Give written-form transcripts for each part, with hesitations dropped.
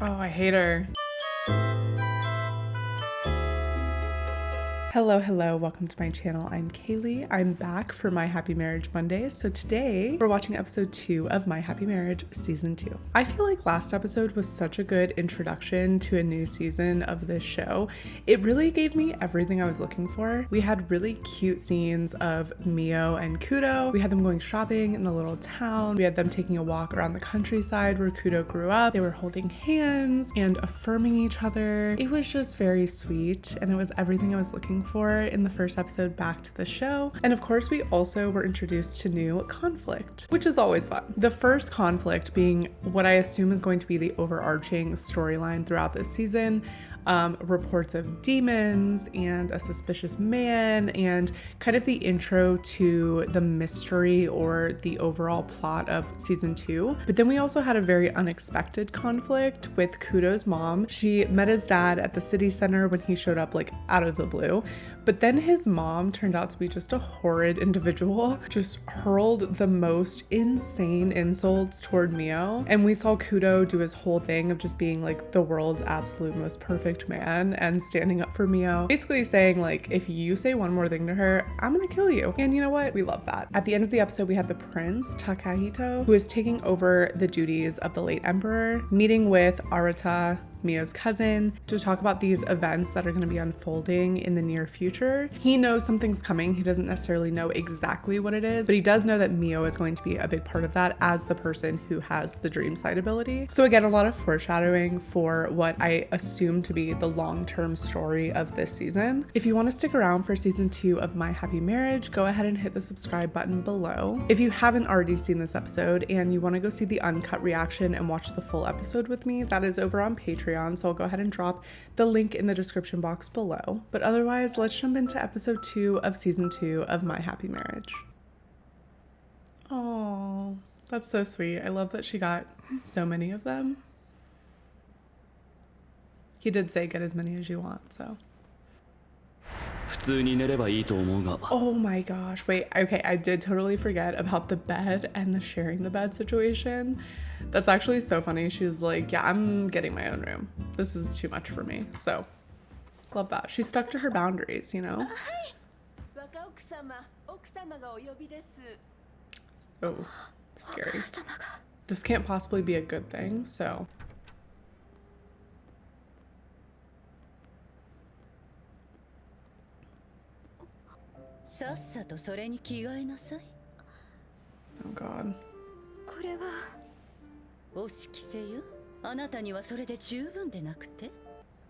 Oh, I hate her. Hello, welcome to my channel. I'm Kaylee. I'm back for My Happy Marriage Monday. So today we're watching episode 2 of My Happy Marriage season 2. I feel like last episode was such a good introduction to a new season of this show. It really gave me everything I was looking for. We had really cute scenes of MIYO and Kudo. We had them going shopping in a little town. We had them taking a walk around the countryside where Kudo grew up. They were holding hands and affirming each other. It was just very sweet, and it was everything I was looking for in the first episode back to the show. And of course, we also were introduced to new conflict, which is always fun. The first conflict being what I assume is going to be the overarching storyline throughout this season. Reports of demons and a suspicious man, and kind of the intro to the mystery or the overall plot of season 2. But then we also had a very unexpected conflict with Kudo's mom. She met his dad at the city center when he showed up like out of the blue. But then his mom turned out to be just a horrid individual, just hurled the most insane insults toward MIYO. And we saw Kudo do his whole thing of just being like the world's absolute most perfect man and standing up for MIYO. Basically saying like, if you say one more thing to her, I'm gonna kill you. And you know what? We love that. At the end of the episode, we had the prince, Takahito, who is taking over the duties of the late emperor, meeting with Arata, MIYO's cousin, to talk about these events that are going to be unfolding in the near future. He knows something's coming. He doesn't necessarily know exactly what it is, but he does know that MIYO is going to be a big part of that as the person who has the dream sight ability. So again, a lot of foreshadowing for what I assume to be the long-term story of this season. If you want to stick around for season 2 of My Happy Marriage, go ahead and hit the subscribe button below. If you haven't already seen this episode and you want to go see the uncut reaction and watch the full episode with me, that is over on Patreon. So I'll go ahead and drop the link in the description box below. But otherwise, let's jump into episode 2 of season 2 of My Happy Marriage. Oh, that's so sweet. I love that she got so many of them. He did say get as many as you want, so. Oh my gosh, wait, okay, I did totally forget about the bed and the sharing the bed situation. That's actually so funny. She was like, yeah, I'm getting my own room. This is too much for me. So, love that. She stuck to her boundaries, you know? Oh, scary. This can't possibly be a good thing, so. Oh God.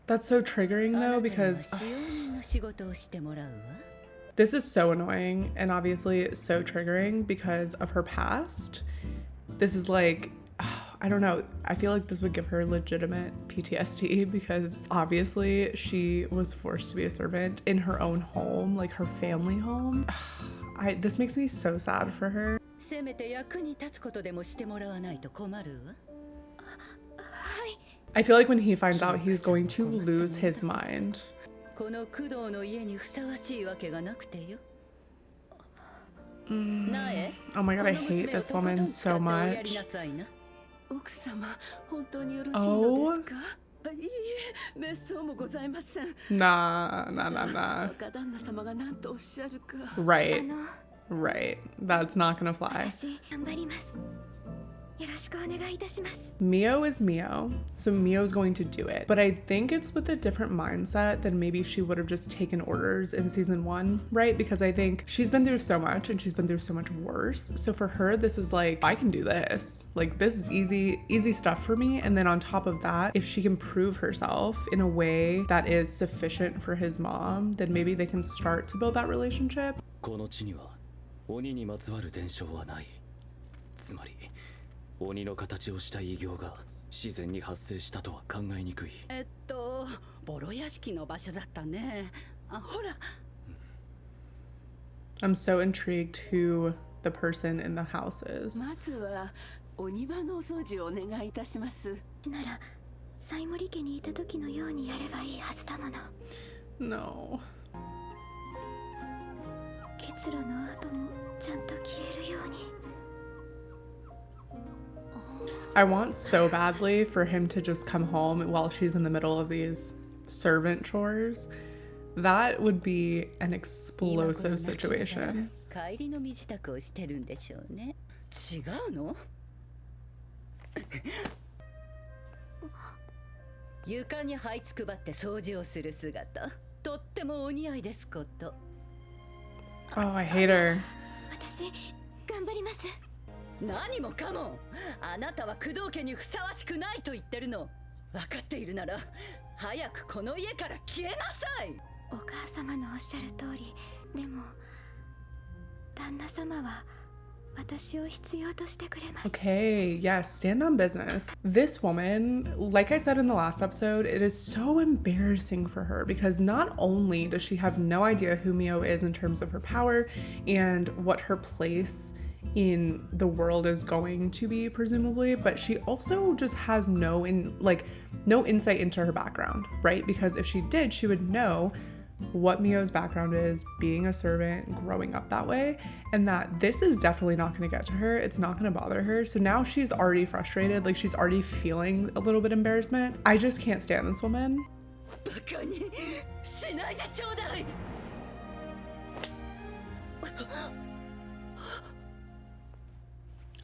That's so triggering though, because this is so annoying and obviously so triggering because of her past. This is like, I don't know, I feel like this would give her legitimate PTSD because obviously she was forced to be a servant in her own home, like her family home. This makes me so sad for her. I feel like when he finds out, he's going to lose his mind. Oh my God, I hate this woman so much. Oh. Nah. Right. That's not gonna fly. MIYO is MIYO, so MIYO's going to do it. But I think it's with a different mindset than maybe she would have just taken orders in season 1, right? Because I think she's been through so much and she's been through so much worse. So for her, this is like, I can do this. Like, this is easy stuff for me. And then on top of that, if she can prove herself in a way that is sufficient for his mom, then maybe they can start to build that relationship. 鬼の形をした異形が自然に発生したとは考えにくい。ボロ屋敷の場所だったね。ほら。I'm so intrigued who the person in the house is. まずはお庭のお掃除をお願いいたします。なら、西森家にいた時のようにやればいいはずだもの。No. 結露の跡もちゃんと消えるように。I want so badly for him to just come home while she's in the middle of these servant chores. That would be an explosive situation. 帰りの身支度をしてるんでしょうね。違うの？床に這いつくばって掃除をする姿、とってもお似合いですこと。Oh, I hate her. 私頑張ります。何もかも、あなたは工藤家にふさわしくないと言ってるの。分かっているなら、早くこの家から消えなさい。お母様のおっしゃる通り、でも旦那様は私を必要としてくれます。 Okay, yes, stand on business. This woman, like I said in the last episode, it is so embarrassing for her because not only does she have no idea who MIYO is in terms of her power and what her place in the world is going to be, presumably, but she also just has no insight into her background, right? Because if she did, she would know what MIYO's background is, being a servant, growing up that way, and that this is definitely not going to get to her. It's not going to bother her. So now she's already frustrated, like she's already feeling a little bit embarrassment. I just can't stand this woman.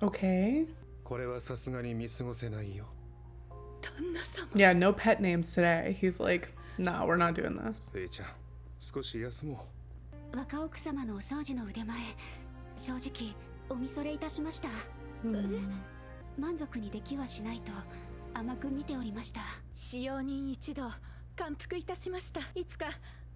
Okay. Yeah, no pet names today. He's like, no, we're not doing this. 若奥様のお掃除の腕前、正直お見それいたしました。満足にできはしないと甘く見ておりました。使用人一同感服いたしました。いつか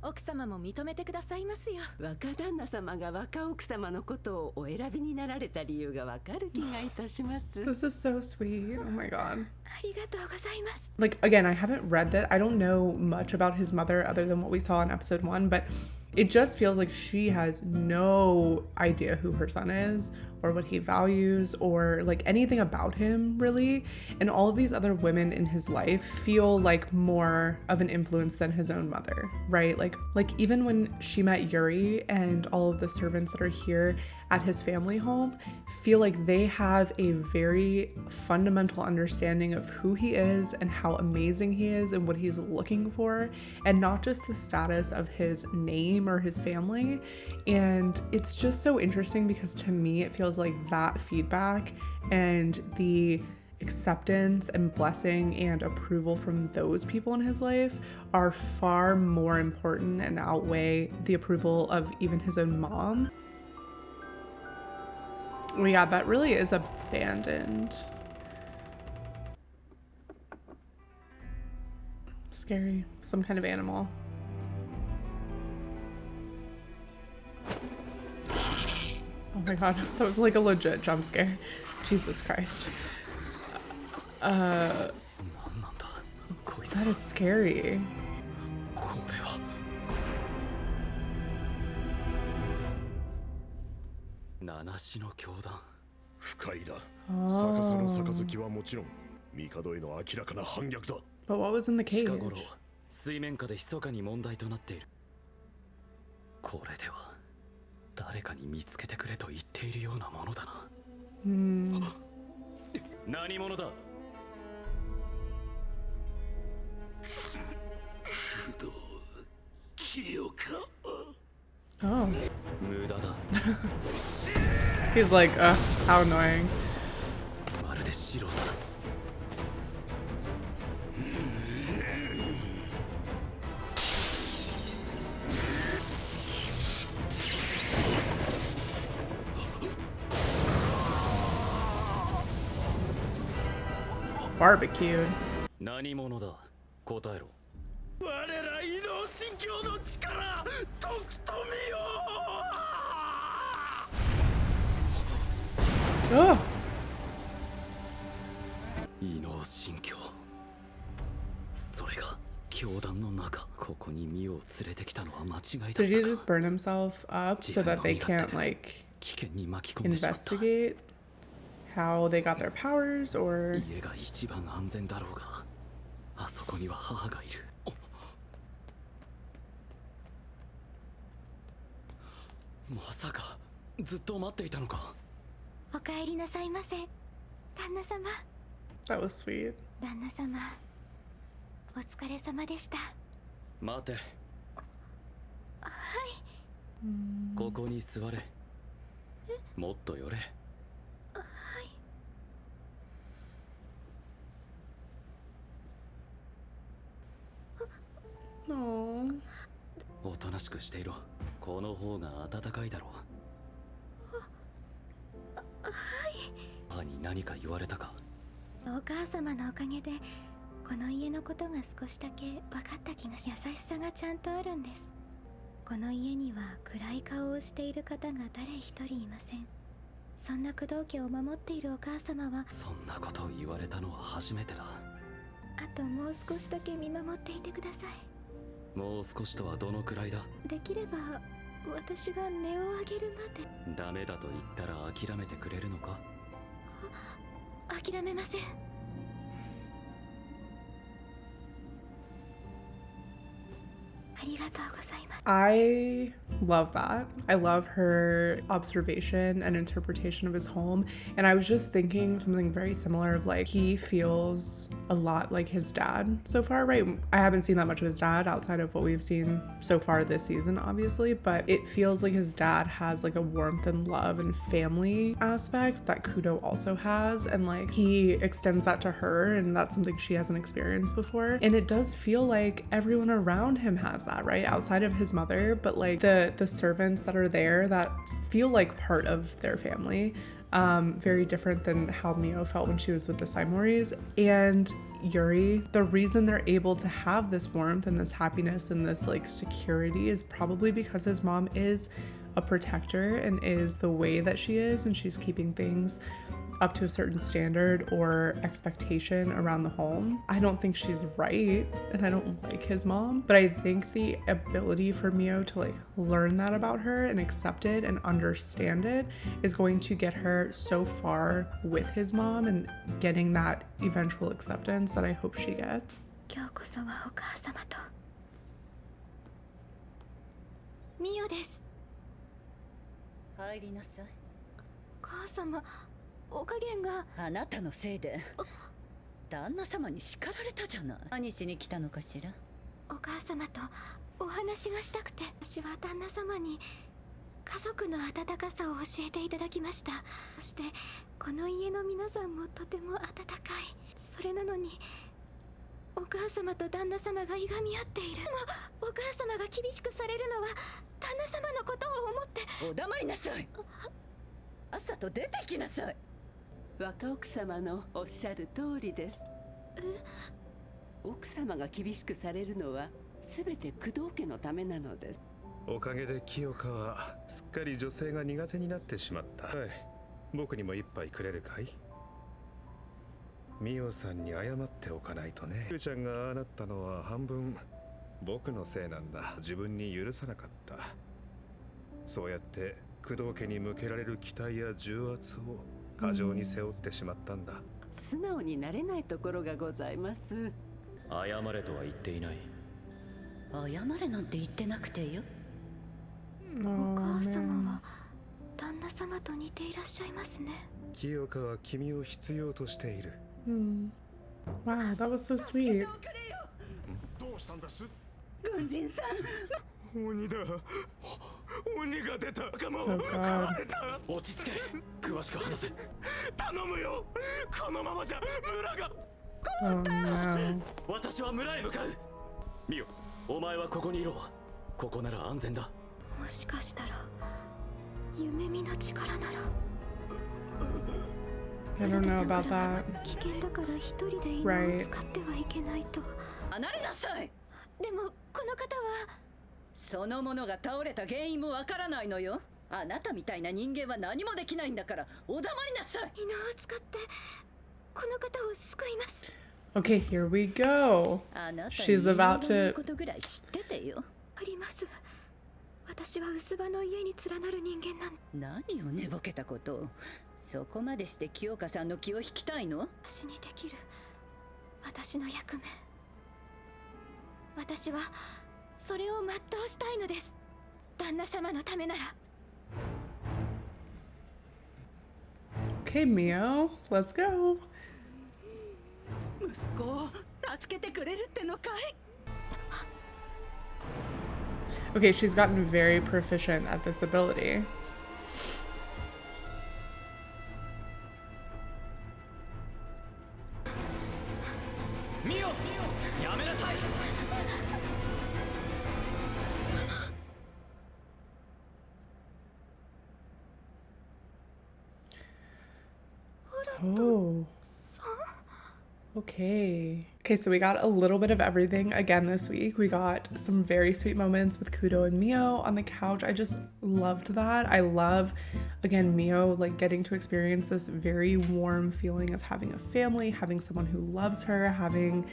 奥様も認めてくださいますよ。若旦那様が若奥様のことをお選びになられた理由がわかる気がいたします。This is so sweet. Oh my god. ありがとうございます。Like, again, I haven't read that. I don't know much about his mother other than what we saw in episode 1, but it just feels like she has no idea who her son is or what he values or like anything about him, really. And all of these other women in his life feel like more of an influence than his own mother, right? Like even when she met Yuri and all of the servants that are here at his family home feel like they have a very fundamental understanding of who he is and how amazing he is and what he's looking for, and not just the status of his name or his family. And it's just so interesting because to me it feels like that feedback and the acceptance and blessing and approval from those people in his life are far more important and outweigh the approval of even his own mom. Oh yeah, that really is abandoned. Scary. Some kind of animal. Oh my god, that was like a legit jump scare. Jesus Christ. That is scary. But what was in the cage? 水面下で密かに問題となっている。これでは誰かに見つけてくれと言っているようなものだな。何者だ。工藤清香。Oh. 無駄だ。He's like, how annoying. まるで素人だ。Barbecued. 何者だ。答えろ。我ら異能神教の力、とくとみよ。Oh. 異能神教。それが教団の中。ここにミオを連れてきたのは間違いだったか。So did he just burn himself up so that they can't like 危険に巻き込んでしまった。 investigate how they got their powers or 家が一番安全だろうが、あそこには母がいる。まさかずっと待っていたのか。お帰りなさいませ、旦那様。That was sweet. 旦那様、お疲れ様でした。待て。ここに座れ。もっと寄れ。Aww. おとなしくしていろ。この方が暖かいだろう。母に何か言われたか。お母様のおかげでこの家のことが少しだけ分かった気がし、優しさがちゃんとあるんです。この家には暗い顔をしている方が誰一人いません。そんな工藤家を守っているお母様は、そんなことを言われたのは初めてだ。あともう少しだけ見守っていてください。もう少しとはどのくらいだ。できれば私が音を上げるまで。ダメだと言ったら諦めてくれるのか。諦めません。ありがとうございます。I love that. I love her observation and interpretation of his home. And I was just thinking something very similar of like, he feels a lot like his dad so far, right? I haven't seen that much of his dad outside of what we've seen so far this season, obviously, but it feels like his dad has like a warmth and love and family aspect that Kudo also has. And like, he extends that to her, and that's something she hasn't experienced before. And it does feel like everyone around him has that, right? Outside of his mother, but like the servants that are there that feel like part of their family. Very different than how MIYO felt when she was with the Saimoris. And Yuri, the reason they're able to have this warmth and this happiness and this like security is probably because his mom is a protector and is the way that she is, and she's keeping things up to a certain standard or expectation around the home. I don't think she's right, and I don't like his mom, but I think the ability for MIYO to like learn that about her and accept it and understand it is going to get her so far with his mom and getting that eventual acceptance that I hope she gets. 今日こそはお母様と。MIYOです。入りなさい。お母様、お加減が。あなたのせいで旦那様に叱られたじゃない。何しに来たのかしら。お母様とお話がしたくて、私は旦那様に家族の温かさを教えていただきました。そしてこの家の皆さんもとても温かい。それなのにお母様と旦那様がいがみ合っている。でもお母様が厳しくされるのは旦那様のことを思って。お黙りなさい。朝と出てきなさい。若奥様のおっしゃる通りです。奥様が厳しくされるのは全て工藤家のためなのです。おかげで清香はすっかり女性が苦手になってしまった。はい、僕にも一杯くれるかい。ミオさんに謝っておかないとね。ゆうちゃんがああなったのは半分僕のせいなんだ。自分に許さなかった。そうやって工藤家に向けられる期待や重圧を過剰に背負ってしまったんだ。素直になれないところがございます。謝れとは言っていない。謝れなんて言ってなくてよ。お母様は旦那様と似ていらっしゃいますね。清香は君を必要としている。Wow, that was so sweet. どうしたんです？軍人さん。鬼だ。鬼が出た。仲間を Oh 食わ god. れた。落ち着け。詳しく話せ。頼むよ。このままじゃ村が。Oh no. 私は村へ向かう。ミオ、お前はここにいろ。ここなら安全だ。もしかしたら夢見の力なら。 I don't know about that. 危険だから一人で犬を使ってはいけないと。離れなさい。でもこの方はその者が倒れた原因もわからないのよ。あなたみたいな人間は何もできないんだからお黙りなさい。犬を使ってこの方を救います。 Okay, here we go. あなたに She's about 人間の to. ことぐらい知っててよ。あります。私は薄葉の家に連なる人間なん。何を寝ぼけたことを。そこまでして清香さんの気を引きたいの？私にできる私の役目。私はそれを全うしたいのです。旦那様のためなら。 Okay, Mio, let's go. 助けてくれるってのかい。 Okay, she's gotten very proficient at this ability. MIYO! やめなさい。 Oh. Okay. Okay, so we got a little bit of everything again this week. We got some very sweet moments with Kudo and MIYO on the couch. I just loved that. I love, again, MIYO like getting to experience this very warm feeling of having a family, having someone who loves her, having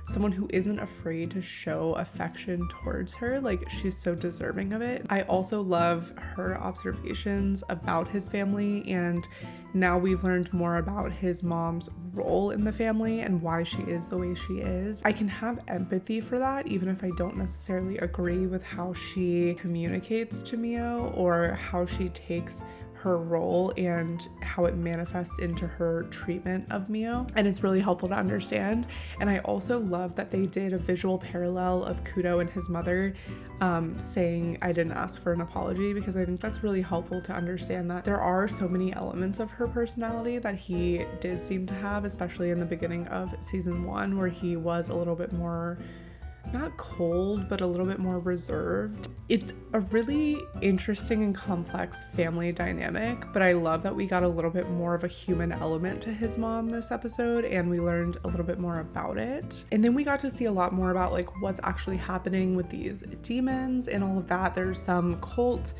someone who isn't afraid to show affection towards her. Like, she's so deserving of it. I also love her observations about his family, and now we've learned more about his mom's role in the family and why she is the way she is. I can have empathy for that, even if I don't necessarily agree with how she communicates to MIYO or how she takes her role and how it manifests into her treatment of MIYO, and it's really helpful to understand. And I also love that they did a visual parallel of Kudo and his mother saying, "I didn't ask for an apology," because I think that's really helpful to understand that there are so many elements of her personality that he did seem to have, especially in the beginning of season 1, where he was a little bit more, not cold, but a little bit more reserved. It's a really interesting and complex family dynamic, but I love that we got a little bit more of a human element to his mom this episode, and we learned a little bit more about it. And then we got to see a lot more about like what's actually happening with these demons and all of that. There's some cult.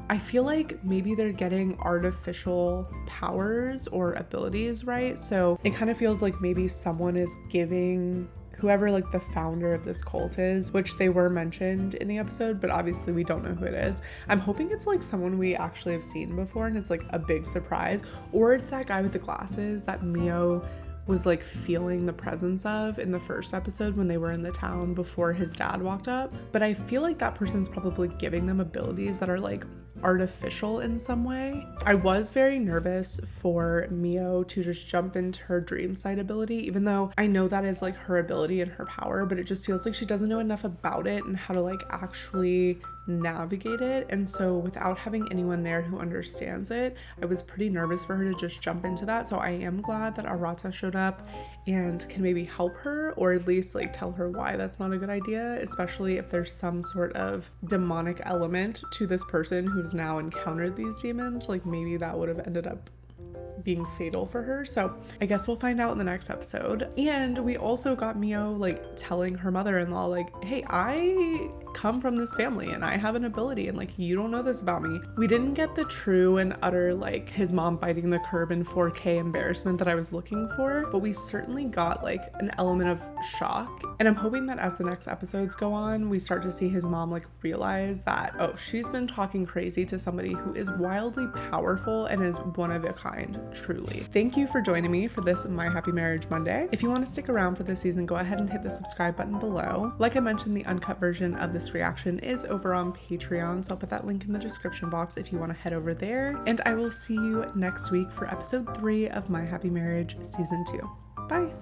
I feel like maybe they're getting artificial powers or abilities, right? So it kind of feels like maybe someone is giving whoever like the founder of this cult is, which they were mentioned in the episode, but obviously we don't know who it is. I'm hoping it's like someone we actually have seen before and it's like a big surprise, or it's that guy with the glasses that MIYO was like feeling the presence of in the first episode when they were in the town before his dad walked up. But I feel like that person's probably giving them abilities that are like artificial in some way. I was very nervous for MIYO to just jump into her dream sight ability, even though I know that is like her ability and her power, but it just feels like she doesn't know enough about it and how to like actually navigate it. And so without having anyone there who understands it, I was pretty nervous for her to just jump into that. So I am glad that Arata showed up and can maybe help her, or at least like tell her why that's not a good idea, especially if there's some sort of demonic element to this person who's now encountered these demons. Like maybe that would have ended up being fatal for her. So I guess we'll find out in the next episode. And we also got MIYO like telling her mother-in-law like, hey, I come from this family and I have an ability and like you don't know this about me. We didn't get the true and utter like his mom biting the curb in 4K embarrassment that I was looking for, but we certainly got like an element of shock. And I'm hoping that as the next episodes go on, we start to see his mom like realize that, oh, she's been talking crazy to somebody who is wildly powerful and is one of a kind, truly. Thank you for joining me for this My Happy Marriage Monday. If you want to stick around for this season, go ahead and hit the subscribe button below. Like I mentioned, the uncut version of this reaction is over on Patreon, so I'll put that link in the description box if you want to head over there. And I will see you next week for episode 3 of My Happy Marriage season 2. Bye.